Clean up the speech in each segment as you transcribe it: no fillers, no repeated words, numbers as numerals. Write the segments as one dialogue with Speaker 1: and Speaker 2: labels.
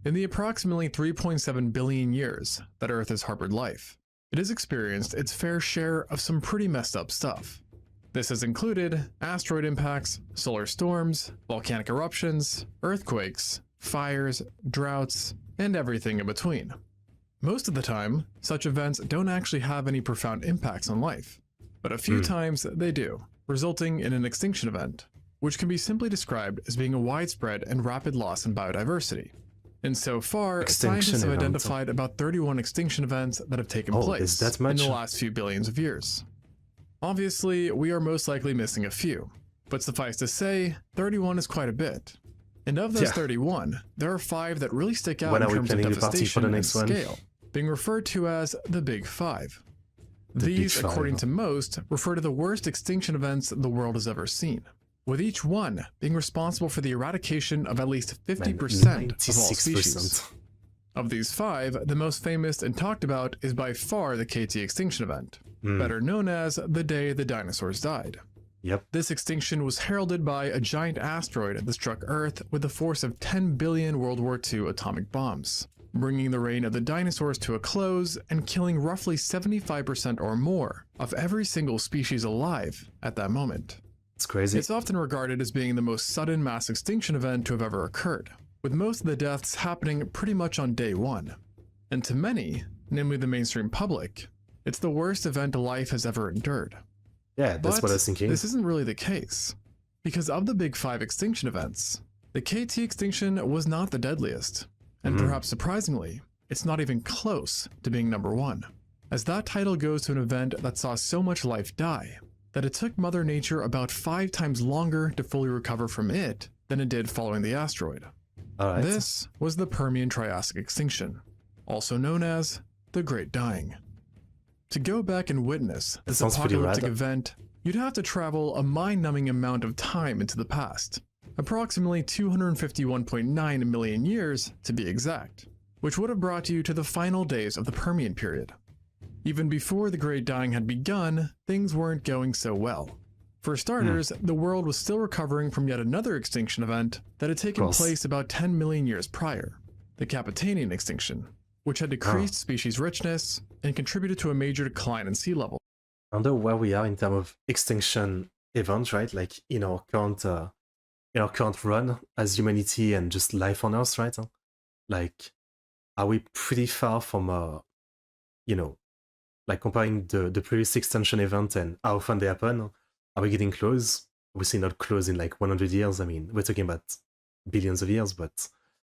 Speaker 1: In the approximately 3.7 billion years that Earth has harbored life, it has experienced its fair share of some pretty messed up stuff. This has included asteroid impacts, solar storms, volcanic eruptions, earthquakes, fires, droughts, and everything in between. Most of the time, such events don't actually have any profound impacts on life, but a few times they do, resulting in an extinction event, which can be simply described as being a widespread and rapid loss in biodiversity. And so far, scientists have identified about 31 extinction events that have taken place in the last few billions of years. Obviously, we are most likely missing a few, but suffice to say, 31 is quite a bit. And of those 31, there are 5 that really stick out in terms of devastation and scale, being referred to as the Big Five. These, according to most, refer to the worst extinction events the world has ever seen, with each one being responsible for the eradication of at least 50% of all species. Of these 5, the most famous and talked about is by far the KT extinction event, better known as the day the dinosaurs died. This extinction was heralded by a giant asteroid that struck Earth with the force of 10 billion World War II atomic bombs, bringing the reign of the dinosaurs to a close and killing roughly 75% or more of every single species alive at that moment.
Speaker 2: It's crazy.
Speaker 1: It's often regarded as being the most sudden mass extinction event to have ever occurred, with most of the deaths happening pretty much on day one. And to many, namely the mainstream public, it's the worst event life has ever endured.
Speaker 2: Yeah, that's what I was thinking.
Speaker 1: This isn't really the case, because of the Big 5 extinction events, the KT extinction was not the deadliest, and perhaps surprisingly, it's not even close to being number 1, as that title goes to an event that saw so much life die that it took Mother Nature about 5 times longer to fully recover from it than it did following the asteroid. This was the Permian-Triassic extinction, also known as the Great Dying. To go back and witness this apocalyptic event, you'd have to travel a mind-numbing amount of time into the past, approximately 251.9 million years to be exact, which would have brought you to the final days of the Permian period. Even before the Great Dying had begun, things weren't going so well. For starters, the world was still recovering from yet another extinction event that had taken place about 10 million years prior, the Capetanian extinction, which had decreased species richness and contributed to a major decline in sea level.
Speaker 2: I wonder where we are in terms of extinction events, right? Like in our current run as humanity and just life on Earth, right? Like, are we pretty far from, like comparing the previous extinction event and how often they happen? Are we getting close? Obviously not close in like 100 years. I mean, we're talking about billions of years, but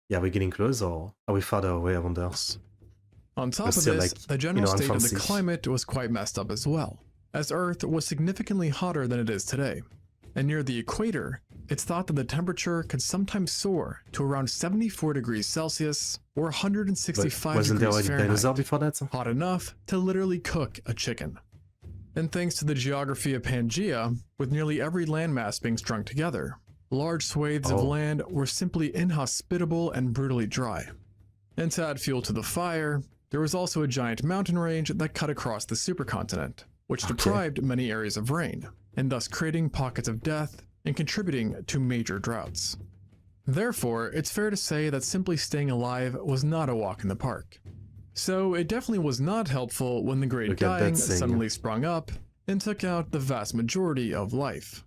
Speaker 2: yeah, are we getting close or are we farther away, I wonder?
Speaker 1: On top of this, like, the general state of the climate was quite messed up as well, as Earth was significantly hotter than it is today. And near the equator, it's thought that the temperature could sometimes soar to around 74 degrees Celsius or 165 degrees Fahrenheit,
Speaker 2: before that?
Speaker 1: hot enough to literally cook a chicken. And thanks to the geography of Pangaea, with nearly every landmass being strung together, large swathes of land were simply inhospitable and brutally dry. And to add fuel to the fire, there was also a giant mountain range that cut across the supercontinent, which deprived many areas of rain, and thus creating pockets of death and contributing to major droughts. Therefore, it's fair to say that simply staying alive was not a walk in the park. So it definitely was not helpful when the Great Dying suddenly sprung up and took out the vast majority of life.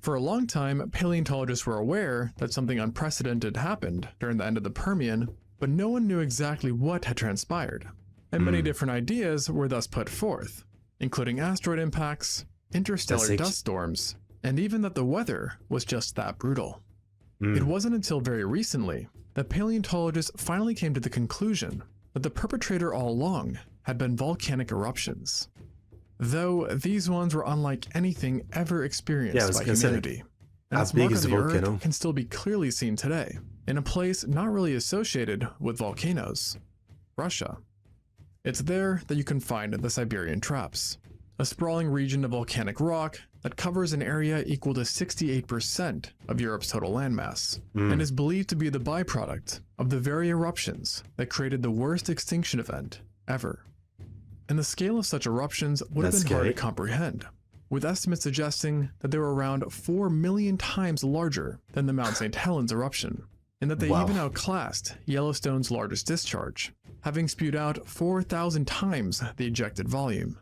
Speaker 1: For a long time, paleontologists were aware that something unprecedented happened during the end of the Permian, but no one knew exactly what had transpired, and many different ideas were thus put forth, including asteroid impacts, interstellar dust storms, and even that the weather was just that brutal. It wasn't until very recently that paleontologists finally came to the conclusion that the perpetrator all along had been volcanic eruptions, though these ones were unlike anything ever experienced by humanity. And its mark on the Earth can still be clearly seen today, in a place not really associated with volcanoes, Russia. It's there that you can find the Siberian Traps, a sprawling region of volcanic rock that covers an area equal to 68% of Europe's total landmass, and is believed to be the byproduct of the very eruptions that created the worst extinction event ever. And the scale of such eruptions would have been hard to comprehend, with estimates suggesting that they were around 4 million times larger than the Mount St. Helens eruption, and that they
Speaker 2: Wow.
Speaker 1: even outclassed Yellowstone's largest discharge, having spewed out 4,000 times the ejected volume.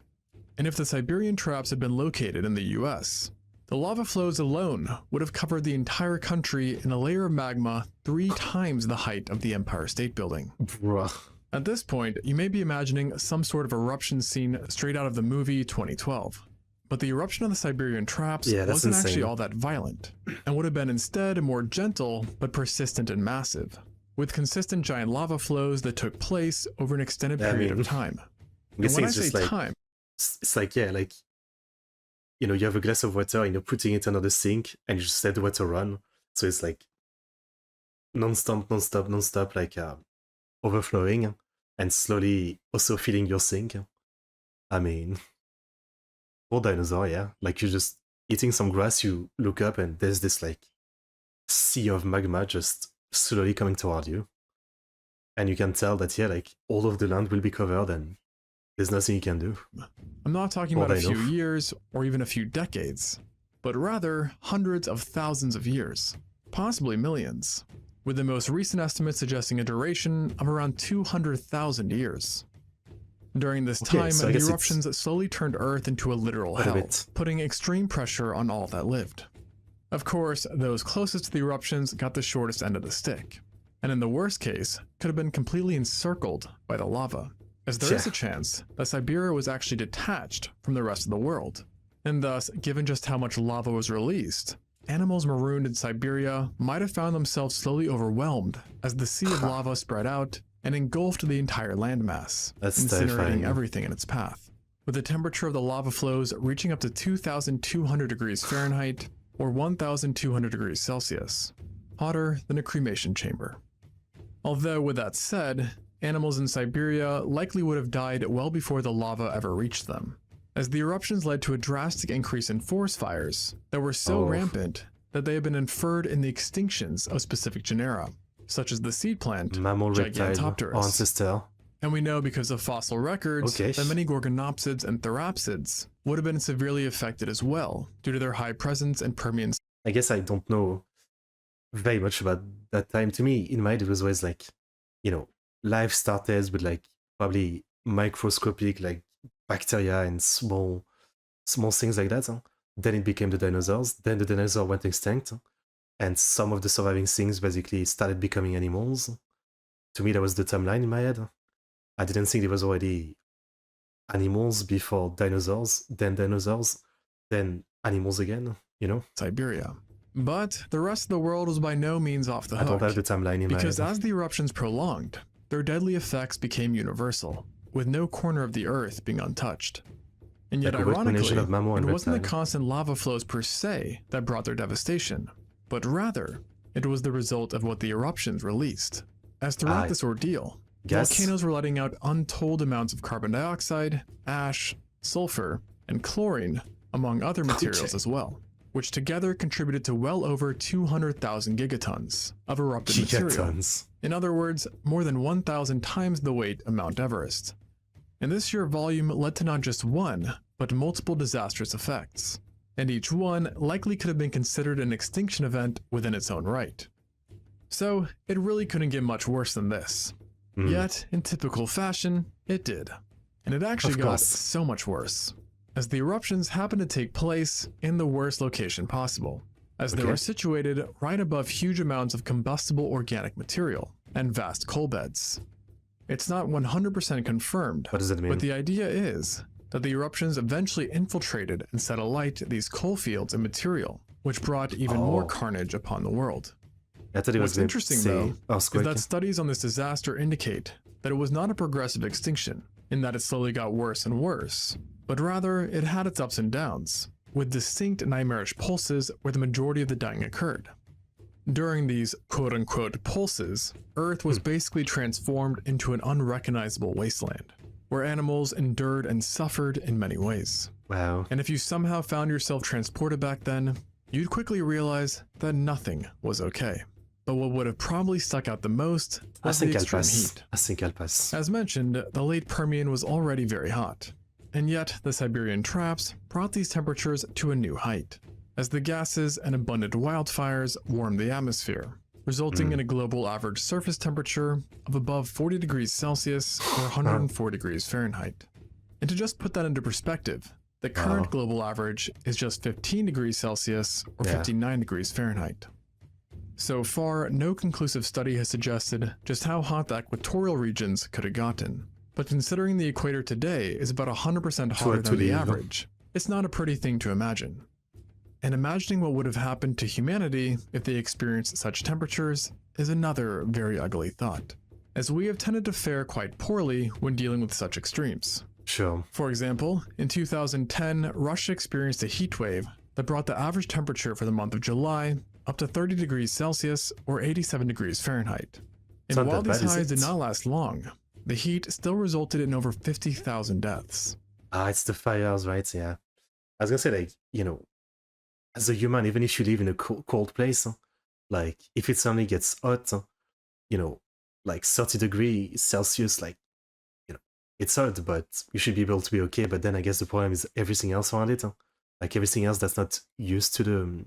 Speaker 1: And if the Siberian traps had been located in the US, the lava flows alone would have covered the entire country in a layer of magma 3 times the height of the Empire State Building.
Speaker 2: Bruh.
Speaker 1: At this point, you may be imagining some sort of eruption scene straight out of the movie 2012. But the eruption of the Siberian traps wasn't actually all that violent, and would have been instead more gentle but persistent and massive, with consistent giant lava flows that took place over an extended period of time. And when I say time,
Speaker 2: it's like, yeah, like, you know, you have a glass of water and you're putting it under the sink and you just let the water run. So it's like non-stop, like overflowing and slowly also filling your sink. I mean, poor dinosaur, yeah. Like you're just eating some grass, you look up and there's this like sea of magma just slowly coming toward you. And you can tell that, yeah, like all of the land will be covered and there's nothing you can do.
Speaker 1: I'm not talking about a few years or even a few decades, but rather hundreds of thousands of years, possibly millions, with the most recent estimate suggesting a duration of around 200,000 years. During this time, the eruptions slowly turned Earth into a literal hell, putting extreme pressure on all that lived. Of course, those closest to the eruptions got the shortest end of the stick, and in the worst case, could have been completely encircled by the lava, as there is a chance that Siberia was actually detached from the rest of the world. And thus, given just how much lava was released, animals marooned in Siberia might have found themselves slowly overwhelmed as the sea of lava spread out and engulfed the entire landmass, incinerating everything in its path, with the temperature of the lava flows reaching up to 2,200 degrees Fahrenheit or 1,200 degrees Celsius, hotter than a cremation chamber. Although, with that said, animals in Siberia likely would have died well before the lava ever reached them, as the eruptions led to a drastic increase in forest fires that were so rampant that they have been inferred in the extinctions of specific genera, such as the seed plant Gigantopterus. And we know because of fossil records that many gorgonopsids and therapsids would have been severely affected as well due to their high presence in Permian.
Speaker 2: I guess I don't know very much about that time. To me, in my head, it was always like, you know, life started with like probably microscopic like bacteria and small things like that. Then it became the dinosaurs. Then the dinosaur went extinct, and some of the surviving things basically started becoming animals. To me, that was the timeline in my head. I didn't think there was already animals before dinosaurs, then animals again, you know?
Speaker 1: Siberia. But the rest of the world was by no means off the hook.
Speaker 2: I don't have the timeline in my head.
Speaker 1: Because as the eruptions prolonged, their deadly effects became universal, with no corner of the Earth being untouched. And yet, ironically, it wasn't the constant lava flows per se that brought their devastation, but rather, it was the result of what the eruptions released. As throughout this ordeal, volcanoes were letting out untold amounts of carbon dioxide, ash, sulfur, and chlorine, among other materials as well, which together contributed to well over 200,000 gigatons of erupted material. In other words, more than 1,000 times the weight of Mount Everest. And this sheer volume led to not just one, but multiple disastrous effects. And each one likely could have been considered an extinction event within its own right. So, it really couldn't get much worse than this. Yet, in typical fashion, it did. And it actually got so much worse, as the eruptions happened to take place in the worst location possible, as they were situated right above huge amounts of combustible organic material and vast coal beds. It's not 100% confirmed,
Speaker 2: what does it mean?
Speaker 1: But the idea is that the eruptions eventually infiltrated and set alight these coal fields and material, which brought even more carnage upon the world. What's interesting, though, is that studies on this disaster indicate that it was not a progressive extinction, in that it slowly got worse and worse, but rather it had its ups and downs, with distinct nightmarish pulses where the majority of the dying occurred. During these quote-unquote pulses, Earth was basically transformed into an unrecognizable wasteland, where animals endured and suffered in many ways.
Speaker 2: Wow.
Speaker 1: And if you somehow found yourself transported back then, you'd quickly realize that nothing was okay. But what would have probably stuck out the most was the extreme heat.
Speaker 2: I think I'll pass.
Speaker 1: As mentioned, the late Permian was already very hot, and yet the Siberian traps brought these temperatures to a new height, as the gases and abundant wildfires warmed the atmosphere, resulting in a global average surface temperature of above 40 degrees Celsius or 104 degrees Fahrenheit. And to just put that into perspective, the current global average is just 15 degrees Celsius or 59 degrees Fahrenheit. So far, no conclusive study has suggested just how hot the equatorial regions could have gotten. But considering the equator today is about 100% hotter than the average, it's not a pretty thing to imagine. And imagining what would have happened to humanity if they experienced such temperatures is another very ugly thought, as we have tended to fare quite poorly when dealing with such extremes.
Speaker 2: Sure.
Speaker 1: For example, in 2010, Russia experienced a heat wave that brought the average temperature for the month of July up to 30 degrees Celsius or 87 degrees Fahrenheit. And while these highs did not last long, the heat still resulted in over 50,000 deaths.
Speaker 2: It's the fires, right? Yeah. I was gonna say, like, you know, as a human, even if you live in a cold place, like, if it suddenly gets hot, you know, like 30 degrees Celsius, like, you know, it's hot, but you should be able to be okay. But then I guess the problem is everything else around it, like everything else that's not used to the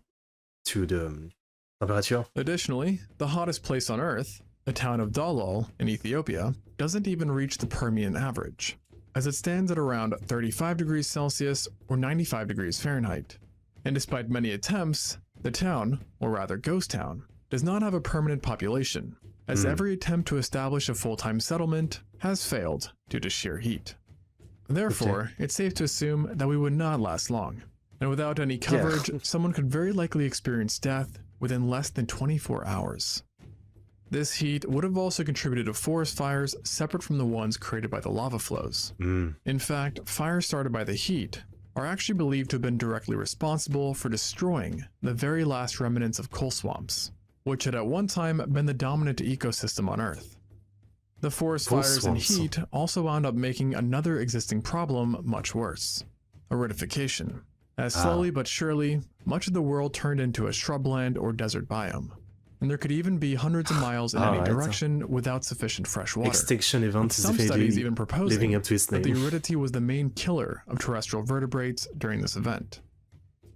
Speaker 2: temperature.
Speaker 1: Additionally, the hottest place on Earth, the town of Dalal in Ethiopia, doesn't even reach the Permian average, as it stands at around 35 degrees Celsius or 95 degrees Fahrenheit. And despite many attempts, the town, or rather ghost town, does not have a permanent population, as every attempt to establish a full-time settlement has failed due to sheer heat. Therefore, it's safe to assume that we would not last long, and without any coverage, someone could very likely experience death within less than 24 hours. This heat would have also contributed to forest fires separate from the ones created by the lava flows. In fact, fires started by the heat are actually believed to have been directly responsible for destroying the very last remnants of coal swamps, which had at one time been the dominant ecosystem on Earth. The forest fires and heat also wound up making another existing problem much worse: aridification, as slowly but surely, much of the world turned into a shrubland or desert biome, and there could even be hundreds of miles in any direction without sufficient fresh water.
Speaker 2: Extinction event is
Speaker 1: some studies even proposing
Speaker 2: living up to its name.
Speaker 1: That the aridity was the main killer of terrestrial vertebrates during this event.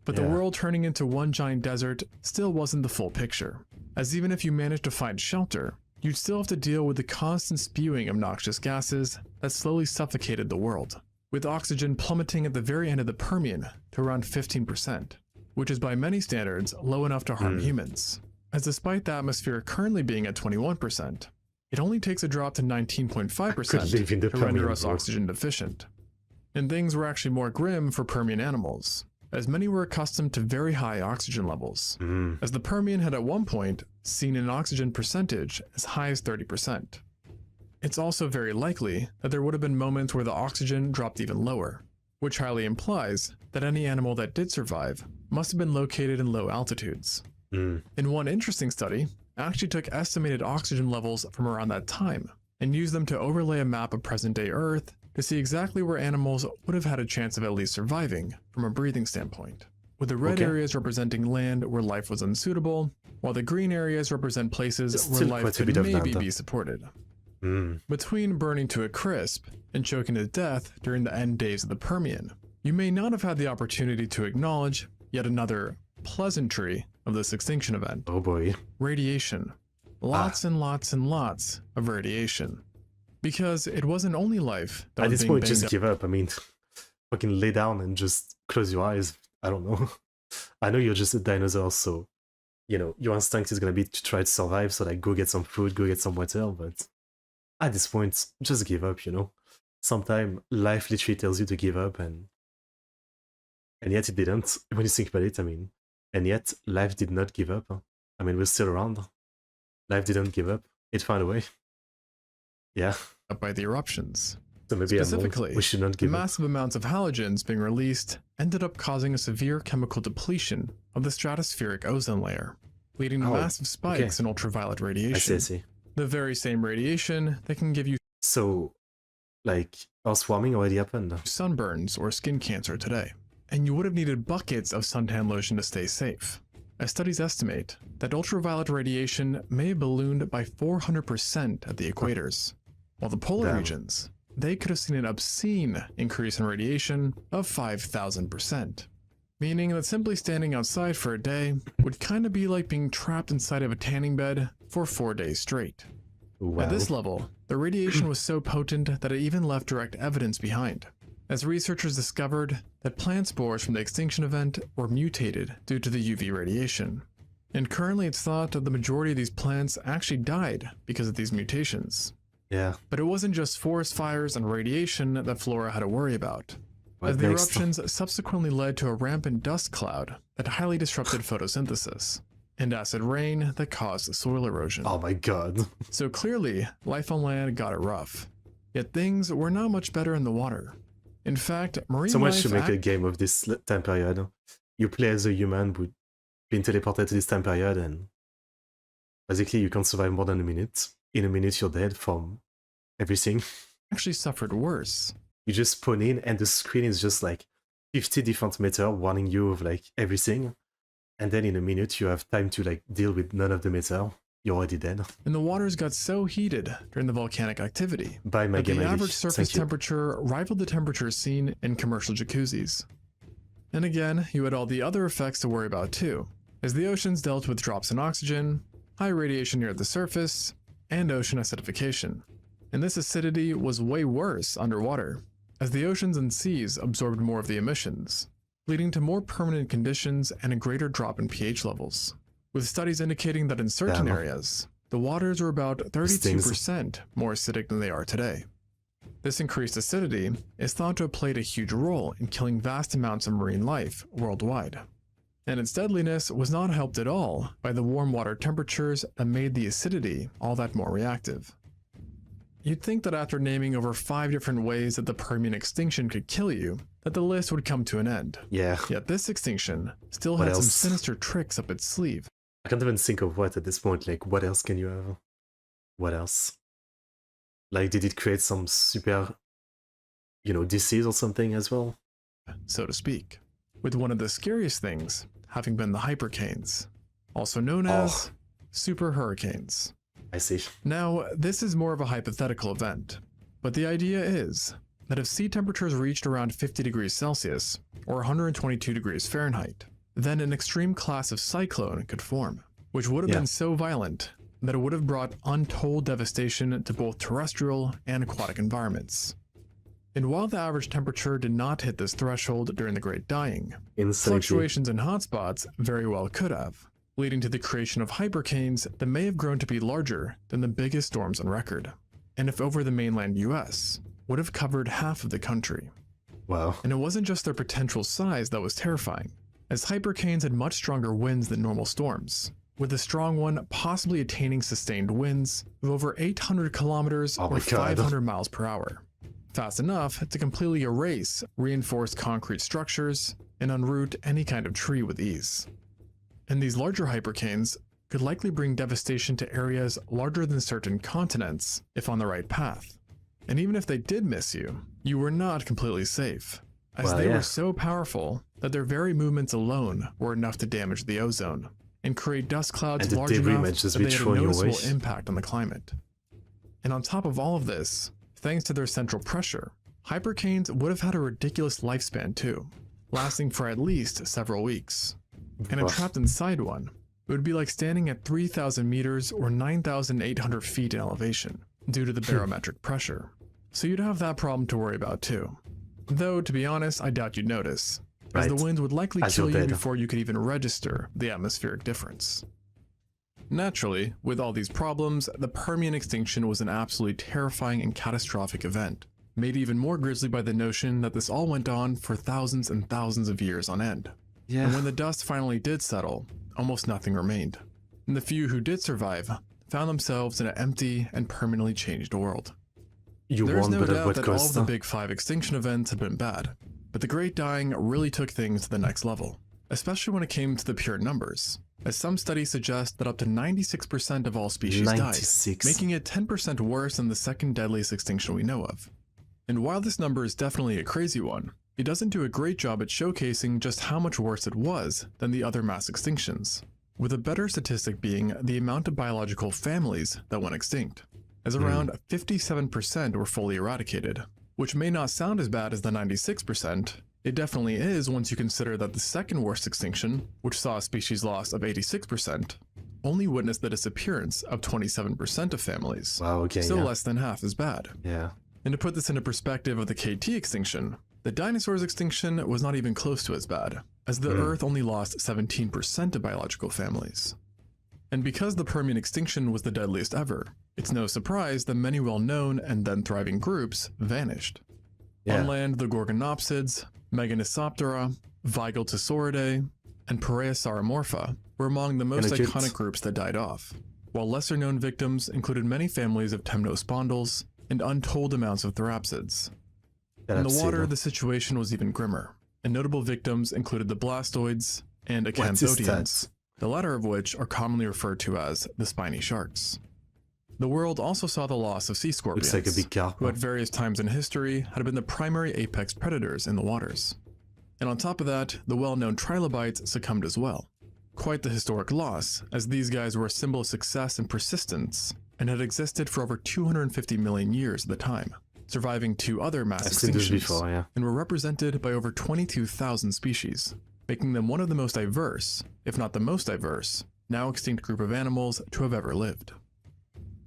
Speaker 1: But the world turning into one giant desert still wasn't the full picture, as even if you managed to find shelter, you'd still have to deal with the constant spewing of noxious gases that slowly suffocated the world, with oxygen plummeting at the very end of the Permian to around 15%, which is by many standards low enough to harm humans. As despite the atmosphere currently being at 21%, it only takes a drop to 19.5% to render us oxygen deficient. And things were actually more grim for Permian animals, as many were accustomed to very high oxygen levels, as the Permian had at one point seen an oxygen percentage as high as 30%. It's also very likely that there would have been moments where the oxygen dropped even lower, which highly implies that any animal that did survive must have been located in low altitudes. In one interesting study, actually took estimated oxygen levels from around that time and used them to overlay a map of present-day Earth to see exactly where animals would have had a chance of at least surviving from a breathing standpoint, with the red areas representing land where life was unsuitable, while the green areas represent places where life could maybe be supported. Between burning to a crisp and choking to death during the end days of the Permian, you may not have had the opportunity to acknowledge yet another pleasantry of this extinction event.
Speaker 2: Oh boy.
Speaker 1: Radiation. Lots and lots and lots of radiation. Because it wasn't only life that
Speaker 2: at
Speaker 1: was
Speaker 2: this
Speaker 1: being
Speaker 2: point, just give up. I mean, fucking lay down and just close your eyes. I don't know. I know you're just a dinosaur, so, you know, your instinct is gonna be to try to survive, so like go get some food, go get some water, but at this point, just give up, you know? Sometimes life literally tells you to give up, and yet it didn't, when you think about it, I mean. And yet, life did not give up. I mean, we're still around. Life didn't give up. It found a way. Yeah.
Speaker 1: By the eruptions.
Speaker 2: So maybe
Speaker 1: specifically,
Speaker 2: we should not give
Speaker 1: massive amounts of halogens being released ended up causing a severe chemical depletion of the stratospheric ozone layer, leading to massive spikes in ultraviolet radiation.
Speaker 2: I see.
Speaker 1: The very same radiation that can give you
Speaker 2: like, Earth warming already happened.
Speaker 1: Sunburns or skin cancer today. And you would have needed buckets of suntan lotion to stay safe, as studies estimate that ultraviolet radiation may have ballooned by 400% at the equators, while the polar regions, they could have seen an obscene increase in radiation of 5,000%. meaning that simply standing outside for a day would kind of be like being trapped inside of a tanning bed for 4 days straight.
Speaker 2: Wow.
Speaker 1: At this level, the radiation was so potent that it even left direct evidence behind, as researchers discovered that plant spores from the extinction event were mutated due to the UV radiation. And currently it's thought that the majority of these plants actually died because of these mutations.
Speaker 2: Yeah.
Speaker 1: But it wasn't just forest fires and radiation that flora had to worry about,
Speaker 2: What
Speaker 1: as the
Speaker 2: next?
Speaker 1: eruptions subsequently led to a rampant dust cloud that highly disrupted photosynthesis, and acid rain that caused soil erosion.
Speaker 2: Oh my god.
Speaker 1: So clearly, life on land got it rough. Yet things were not much better in the water. In fact, marine
Speaker 2: Someone
Speaker 1: life
Speaker 2: should make a game of this time period. You play as a human who'd been teleported to this time period, and basically you can't survive more than a minute. In a minute you're dead from everything.
Speaker 1: actually suffered worse.
Speaker 2: You just spawn in and the screen is just like 50 different meta warning you of like everything. And then in a minute you have time to like deal with none of the meta. You're already dead.
Speaker 1: And the waters got so heated during the volcanic activity
Speaker 2: Buy my
Speaker 1: that
Speaker 2: game
Speaker 1: the
Speaker 2: ID.
Speaker 1: average surface
Speaker 2: Thank you.
Speaker 1: temperature rivaled the temperatures seen in commercial jacuzzis. And again, you had all the other effects to worry about too, as the oceans dealt with drops in oxygen, high radiation near the surface, and ocean acidification. And this acidity was way worse underwater, as the oceans and seas absorbed more of the emissions, leading to more permanent conditions and a greater drop in pH levels, with studies indicating that in certain
Speaker 2: Damn.
Speaker 1: areas, the waters were about 32% more acidic than they are today. This increased acidity is thought to have played a huge role in killing vast amounts of marine life worldwide. And its deadliness was not helped at all by the warm water temperatures that made the acidity all that more reactive. You'd think that after naming over 5 different ways that the Permian extinction could kill you, that the list would come to an end.
Speaker 2: Yeah.
Speaker 1: Yet this extinction still
Speaker 2: What
Speaker 1: had some
Speaker 2: else?
Speaker 1: sinister tricks up its sleeve.
Speaker 2: I can't even think of what at this point. Like, what else can you have? What else? Like, did it create some super, disease or something as well?
Speaker 1: So to speak, with one of the scariest things having been the Hyporcanes, also known as super hurricanes.
Speaker 2: I see.
Speaker 1: Now, this is more of a hypothetical event, but the idea is that if sea temperatures reached around 50 degrees Celsius or 122 degrees Fahrenheit, then an extreme class of cyclone could form, which would have been so violent that it would have brought untold devastation to both terrestrial and aquatic environments. And while the average temperature did not hit this threshold during the Great Dying,
Speaker 2: Insanity.
Speaker 1: fluctuations in hotspots very well could have, leading to the creation of hypercanes that may have grown to be larger than the biggest storms on record, and if over the mainland US, would have covered half of the country.
Speaker 2: Wow.
Speaker 1: And it wasn't just their potential size that was terrifying, as hypercanes had much stronger winds than normal storms, with a strong one possibly attaining sustained winds of over 800 kilometers
Speaker 2: Oh
Speaker 1: or
Speaker 2: my God.
Speaker 1: 500 miles per hour, fast enough to completely erase reinforced concrete structures and unroot any kind of tree with ease. And these larger hypercanes could likely bring devastation to areas larger than certain continents if on the right path. And even if they did miss you, you were not completely safe, as
Speaker 2: Well,
Speaker 1: they
Speaker 2: yeah.
Speaker 1: were so powerful that their very movements alone were enough to damage the ozone and create dust clouds
Speaker 2: And the
Speaker 1: large
Speaker 2: debris
Speaker 1: enough
Speaker 2: might just
Speaker 1: that
Speaker 2: be
Speaker 1: they had a
Speaker 2: thrown your way.
Speaker 1: noticeable impact on the climate. And on top of all of this, thanks to their central pressure, hypercanes would have had a ridiculous lifespan too, lasting for at least several weeks. And if
Speaker 2: Wow.
Speaker 1: trapped inside one, it would be like standing at 3,000 meters or 9,800 feet in elevation due to the barometric pressure. So you'd have that problem to worry about too. Though, to be honest, I doubt you'd notice, as
Speaker 2: Right.
Speaker 1: the winds would likely
Speaker 2: As
Speaker 1: kill
Speaker 2: you're
Speaker 1: you
Speaker 2: dead.
Speaker 1: before you could even register the atmospheric difference. Naturally, with all these problems, the Permian extinction was an absolutely terrifying and catastrophic event, made even more grisly by the notion that this all went on for thousands and thousands of years on end.
Speaker 2: Yeah.
Speaker 1: And when the dust finally did settle, almost nothing remained. And the few who did survive found themselves in an empty and permanently changed world.
Speaker 2: You
Speaker 1: There's
Speaker 2: won,
Speaker 1: no
Speaker 2: but at
Speaker 1: doubt
Speaker 2: what
Speaker 1: that all of
Speaker 2: cost?
Speaker 1: the big 5 extinction events have been bad, but the Great Dying really took things to the next level, especially when it came to the pure numbers, as some studies suggest that up to 96% of all species
Speaker 2: 96.
Speaker 1: died, making it 10% worse than the second deadliest extinction we know of. And while this number is definitely a crazy one, it doesn't do a great job at showcasing just how much worse it was than the other mass extinctions, with a better statistic being the amount of biological families that went extinct, as around 57% were fully eradicated, which may not sound as bad as the 96%, It definitely is once you consider that the second worst extinction, which saw a species loss of 86%, only witnessed the disappearance of 27% of families.
Speaker 2: Wow, okay,
Speaker 1: Still
Speaker 2: yeah.
Speaker 1: less than half as bad.
Speaker 2: Yeah.
Speaker 1: And to put this into perspective of the KT extinction, the dinosaurs extinction was not even close to as bad, as the Earth only lost 17% of biological families. And because the Permian extinction was the deadliest ever, it's no surprise that many well-known and then thriving groups vanished.
Speaker 2: Yeah.
Speaker 1: On land, the Gorgonopsids, Meganisoptera, Vigeltosauridae, and Paraeosauromorpha were among the most iconic groups that died off, while lesser-known victims included many families of temnospondyls and untold amounts of therapsids. In the water, the situation was even grimmer, and notable victims included the blastoids and acanthodians, the latter of which are commonly referred to as the spiny sharks. The world also saw the loss of sea scorpions,
Speaker 2: looks like a big carp,
Speaker 1: who at various times in history had been the primary apex predators in the waters. And on top of that, the well-known trilobites succumbed as well. Quite the historic loss, as these guys were a symbol of success and persistence, and had existed for over 250 million years at the time, surviving 2 other mass extinctions, and were represented by over 22,000 species, making them one of the most diverse, if not the most diverse, now extinct group of animals to have ever lived.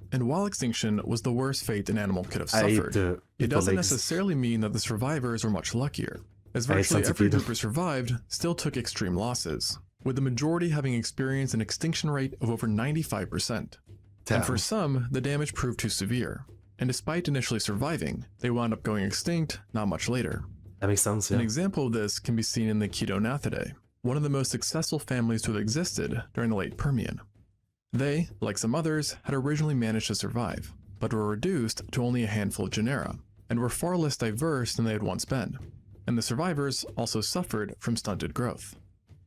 Speaker 1: And while extinction was the worst fate an animal could have suffered, it doesn't necessarily mean that the survivors were much luckier, as virtually every group who survived still took extreme losses, with the majority having experienced an extinction rate of over 95%. And for some, the damage proved too severe, and despite initially surviving, they wound up going extinct not much later.
Speaker 2: That makes sense, yeah.
Speaker 1: An example of this can be seen in the Chedonathidae, one of the most successful families to have existed during the late Permian. They, like some others, had originally managed to survive, but were reduced to only a handful of genera, and were far less diverse than they had once been. And the survivors also suffered from stunted growth.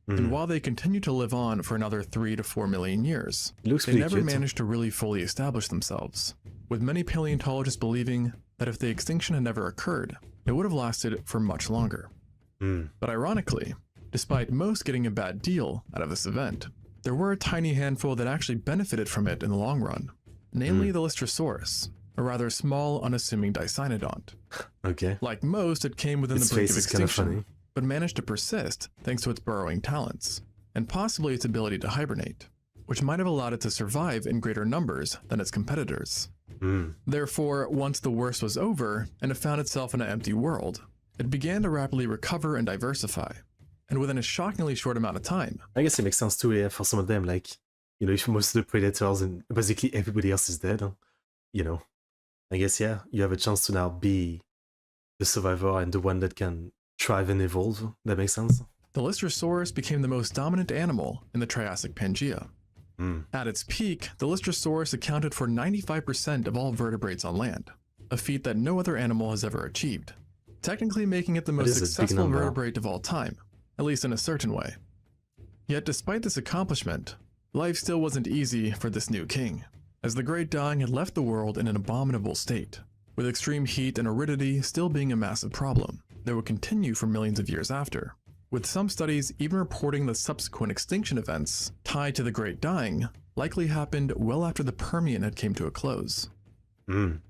Speaker 1: And while they continued to live on for another 3 to 4 million years, they never managed to really fully establish themselves, with many paleontologists believing that if the extinction had never occurred, it would have lasted for much longer. But ironically, despite most getting a bad deal out of this event, there were a tiny handful that actually benefited from it in the long run, namely the Lystrosaurus, a rather small, unassuming dicynodont.
Speaker 2: Okay.
Speaker 1: Like most, it came within the brink of extinction, but managed to persist thanks to its burrowing talents, and possibly its ability to hibernate, which might have allowed it to survive in greater numbers than its competitors. Therefore, once the worst was over and it found itself in an empty world, it began to rapidly recover and diversify, and within a shockingly short amount of time.
Speaker 2: I guess it makes sense too, yeah, for some of them, like, you know, if most of the predators and basically everybody else is dead, you know, I guess, yeah, you have a chance to now be the survivor and the one that can thrive and evolve. That makes sense.
Speaker 1: The Lystrosaurus became the most dominant animal in the Triassic Pangaea. At its peak, the Lystrosaurus accounted for 95% of all vertebrates on land, a feat that no other animal has ever achieved, technically making it the most successful vertebrate of all time, at least in a certain way. Yet despite this accomplishment, life still wasn't easy for this new king, as the Great Dying had left the world in an abominable state, with extreme heat and aridity still being a massive problem that would continue for millions of years after, with some studies even reporting that subsequent extinction events tied to the Great Dying likely happened well after the Permian had came to a close.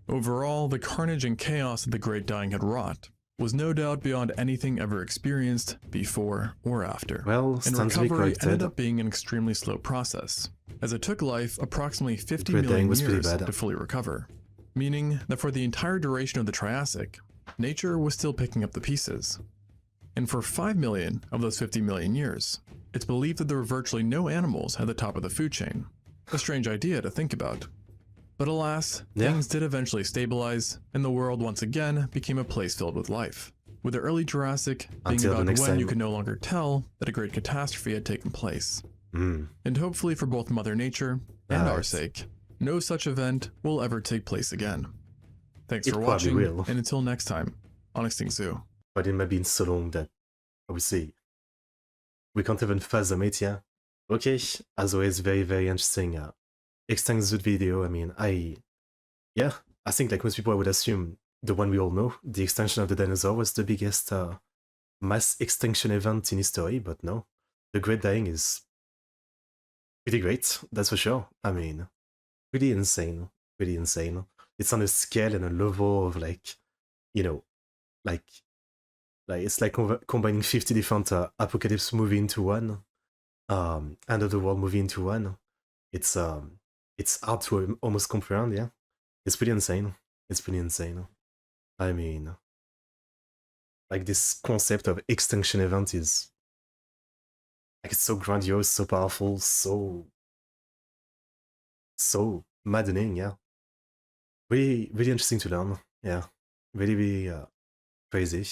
Speaker 1: Overall, the carnage and chaos that the Great Dying had wrought was no doubt beyond anything ever experienced before or after.
Speaker 2: Well,
Speaker 1: and recovery ended up being an extremely slow process, as it took life approximately 50 million years to fully recover, meaning that for the entire duration of the Triassic, nature was still picking up the pieces. And for 5 million of those 50 million years, it's believed that there were virtually no animals at the top of the food chain. A strange idea to think about. But alas, things did eventually stabilize, and the world once again became a place filled with life, with the early Jurassic being about when you could no longer tell that a great catastrophe had taken place. And hopefully for both Mother Nature and our sake, no such event will ever take place again. Thanks for watching, and until next time on ExtinctZoo.
Speaker 2: But it might be so long that, obviously, we can't even fathom it, yeah? Okay, as always, very, very interesting ExtinctZoo video. I mean, I think like most people, I would assume the one we all know, the extinction of the dinosaur was the biggest mass extinction event in history, but no. The Great Dying is pretty great, that's for sure. I mean, pretty insane, pretty insane. It's on a scale and a level of like, you know, like Like it's like combining 50 different apocalypse movie into one, end of the world movie into one. It's hard to almost comprehend. Yeah, it's pretty insane. It's pretty insane. I mean, like this concept of extinction event is like it's so grandiose, so powerful, so maddening. Yeah, really, really interesting to learn. Yeah, really, really crazy.